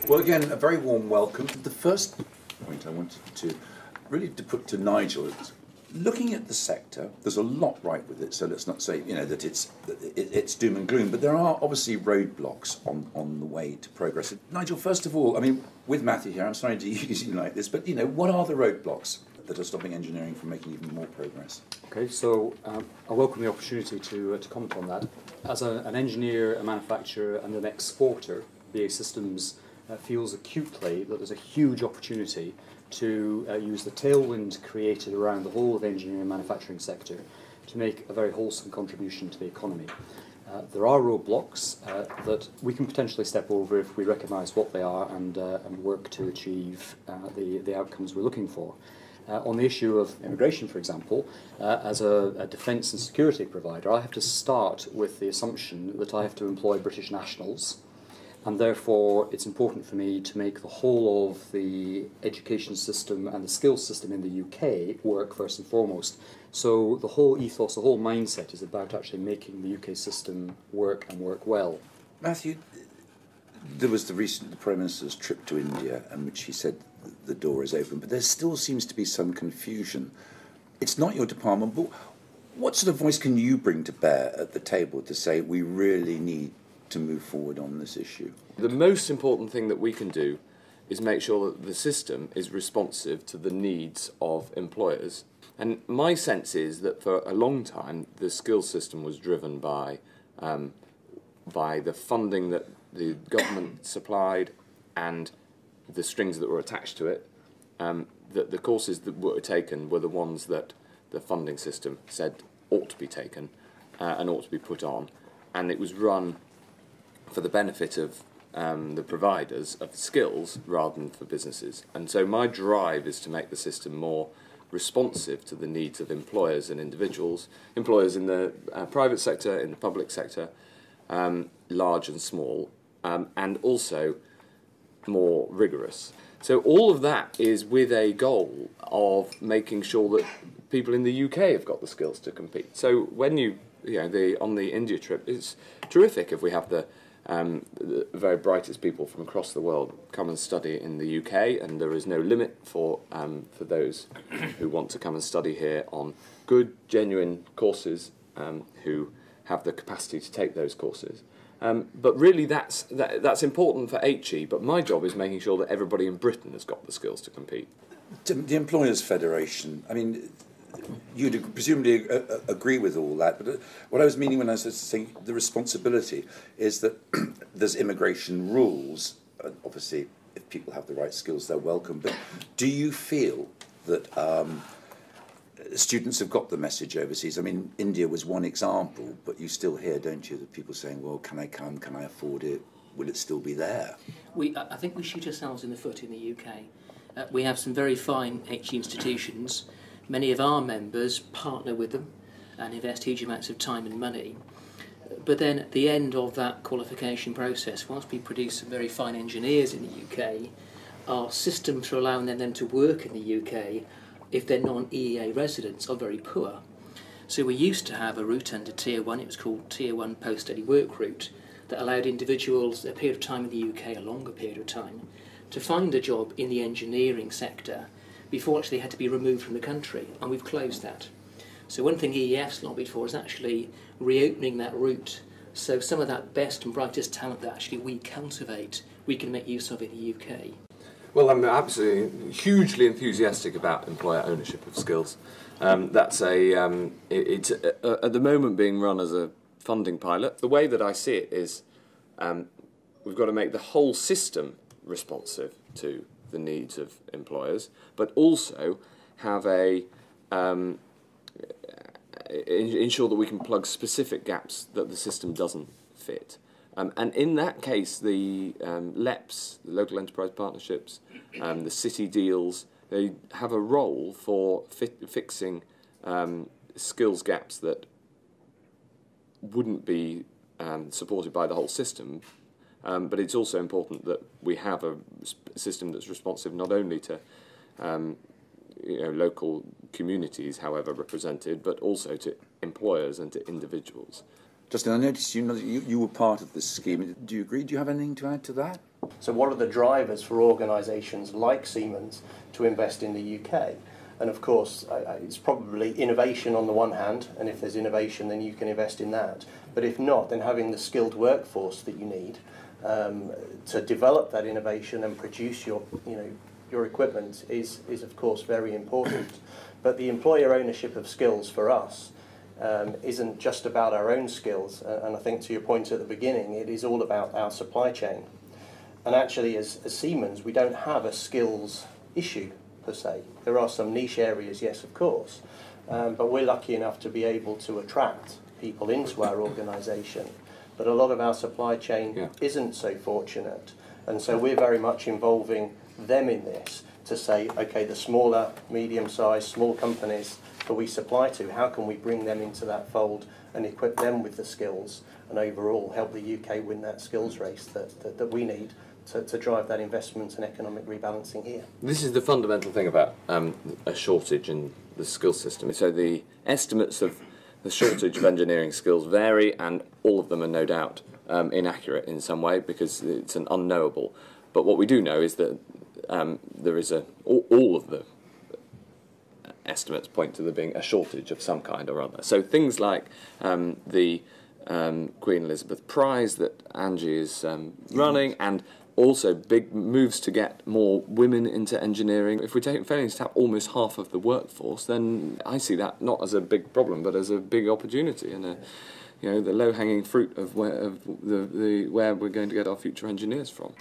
Well, again, a very warm welcome. The first point I wanted to really to put to Nigel is looking at the sector. There's a lot right with it, so let's not say that it's doom and gloom. But there are obviously roadblocks on the way to progress. Nigel, first of all, I mean, with Matthew here, I'm sorry to use you like this, but what are the roadblocks that are stopping engineering from making even more progress? Okay, so I welcome the opportunity to comment on that. As an engineer, a manufacturer, and an exporter, BAE Systems feels acutely that there's a huge opportunity to use the tailwind created around the whole of the engineering and manufacturing sector to make a very wholesome contribution to the economy. There are roadblocks that we can potentially step over if we recognise what they are and work to achieve the outcomes we're looking for. On the issue of immigration, for example, as a defence and security provider, I have to start with the assumption that I have to employ British nationals, and therefore it's important for me to make the whole of the education system and the skills system in the UK work first and foremost. So the whole ethos, the whole mindset is about actually making the UK system work and work well. Matthew, there was the Prime Minister's trip to India, in which he said the door is open, but there still seems to be some confusion. It's not your department, but what sort of voice can you bring to bear at the table to say we really need to move forward on this issue? The most important thing that we can do is make sure that the system is responsive to the needs of employers. And my sense is that for a long time the skills system was driven by the funding that the government supplied and the strings that were attached to it. That the courses that were taken were the ones that the funding system said ought to be taken and ought to be put on, and it was run for the benefit of the providers of skills rather than for businesses. And so my drive is to make the system more responsive to the needs of employers and individuals, employers in the private sector, in the public sector, large and small, and also more rigorous. So all of that is with a goal of making sure that people in the UK have got the skills to compete. So when on the India trip, it's terrific if we have the very brightest people from across the world come and study in the UK, and there is no limit for those who want to come and study here on good, genuine courses, who have the capacity to take those courses. But really that's important for HE, but my job is making sure that everybody in Britain has got the skills to compete. The Employers Federation, I mean, you'd presumably agree with all that, but what I was meaning when I was saying the responsibility is that there's immigration rules. Obviously, if people have the right skills, they're welcome. But do you feel that students have got the message overseas? I mean, India was one example, but you still hear, don't you, that people saying, well, can I come, can I afford it, will it still be there? I think we shoot ourselves in the foot in the UK. We have some very fine HE institutions. Many of our members partner with them and invest huge amounts of time and money. But then at the end of that qualification process, once we produce some very fine engineers in the UK, our systems for allowing them to work in the UK, if they're non-EEA residents, are very poor. So we used to have a route under Tier 1, it was called Tier 1 Post-Study Work Route, that allowed individuals a period of time in the UK, a longer period of time, to find a job in the engineering sector before actually they had to be removed from the country, and we've closed that. So one thing EEF's lobbied for is actually reopening that route, so some of that best and brightest talent that actually we cultivate, we can make use of in the UK. Well, I'm absolutely hugely enthusiastic about employer ownership of skills. It's at the moment being run as a funding pilot. The way that I see it is we've got to make the whole system responsive to the needs of employers, but also have ensure that we can plug specific gaps that the system doesn't fit. And in that case, the LEPs, the local enterprise partnerships, the city deals, they have a role for fixing skills gaps that wouldn't be supported by the whole system. But it's also important that we have a system that's responsive not only to local communities, however represented, but also to employers and to individuals. Justin, I noticed you were part of this scheme. Do you agree? Do you have anything to add to that? So what are the drivers for organisations like Siemens to invest in the UK? And of course, it's probably innovation on the one hand, and if there's innovation, then you can invest in that. But if not, then having the skilled workforce that you need to develop that innovation and produce your equipment is of course very important. But the employer ownership of skills for us isn't just about our own skills, and I think to your point at the beginning, it is all about our supply chain. And actually, as Siemens, we don't have a skills issue per se. There are some niche areas, yes, of course, but we're lucky enough to be able to attract people into our organisation. But a lot of our supply chain isn't so fortunate, and so we're very much involving them in this to say, okay, the smaller, medium-sized, small companies that we supply to, how can we bring them into that fold and equip them with the skills and overall help the UK win that skills race that we need to drive that investment and economic rebalancing here. This is the fundamental thing about a shortage in the skills system. So the estimates of the shortage of engineering skills vary, and all of them are no doubt inaccurate in some way because it's an unknowable. But what we do know is that there is all of the estimates point to there being a shortage of some kind or other. So things like the Queen Elizabeth Prize that Angie is running, and also big moves to get more women into engineering. If we're failing to tap almost half of the workforce, then I see that not as a big problem, but as a big opportunity and the low-hanging fruit of where we're going to get our future engineers from.